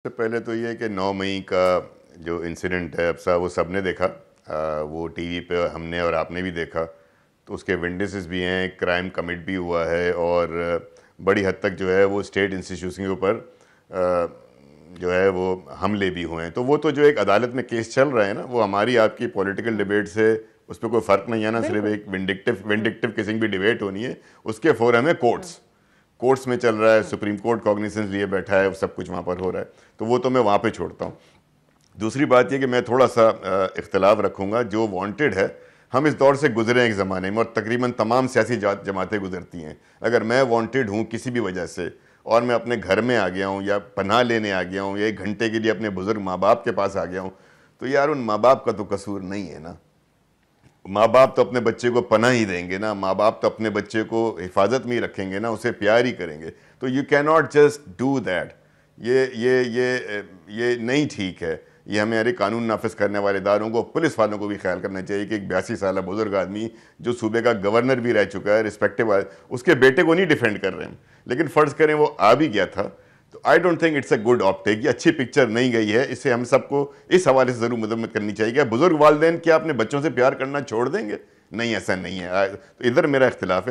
सबसे पहले तो ये कि 9 मई का जो इंसिडेंट है अब वो सब ने देखा। वो टीवी पे हमने और आपने भी देखा, तो उसके विटनेसेस भी हैं, क्राइम कमिट भी हुआ है और बड़ी हद तक जो है वो स्टेट इंस्टीट्यूशन के ऊपर जो है वो हमले भी हुए हैं। तो वो तो जो एक अदालत में केस चल रहा है ना, वो हमारी आपकी पॉलिटिकल डिबेट से उस पर कोई फ़र्क नहीं है ना। सिर्फ एक विंडिक्टिव किसिंग भी डिबेट होनी है, उसके फोरम है कोर्ट्स में चल रहा है, सुप्रीम कोर्ट कॉग्निसेंस लिए बैठा है, सब कुछ वहाँ पर हो रहा है, तो वो तो मैं वहाँ पे छोड़ता हूँ। दूसरी बात ये कि मैं थोड़ा सा इख्तलाफ रखूँगा। जो वांटेड है, हम इस दौर से गुजरे हैं एक ज़माने में और तकरीबन तमाम सियासी जमातें गुजरती हैं। अगर मैं वांटेड हूँ किसी भी वजह से और मैं अपने घर में आ गया हूँ या पनाह लेने आ गया हूँ या 1 घंटे के लिए अपने बुज़ुर्ग माँ बाप के पास आ गया हूँ, तो यार उन माँ बाप का तो कसूर नहीं है ना। माँ बाप तो अपने बच्चे को पनाह ही देंगे ना, माँ बाप तो अपने बच्चे को हिफाजत में ही रखेंगे ना, उसे प्यार ही करेंगे। तो you can not just do that. ये नहीं ठीक है। ये हमारे कानून नाफिज करने वाले इदारों को, पुलिस वालों को भी ख्याल करना चाहिए कि एक 82 साल बुजुर्ग आदमी जो सूबे का गवर्नर भी रह चुका है, रिस्पेक्टिव, उसके बेटे को नहीं डिफेंड कर रहे हैं, लेकिन फ़र्ज़ करें वो आ भी गया था, तो I don't think it's a good optic. ये अच्छी पिक्चर नहीं गई है। इससे हम सबको इस हवाले से ज़रूर मदद करनी चाहिए कि बुजुर्ग वालिदैन क्या अपने बच्चों से प्यार करना छोड़ देंगे? नहीं, ऐसा नहीं है। तो इधर मेरा इख्तिलाफ है।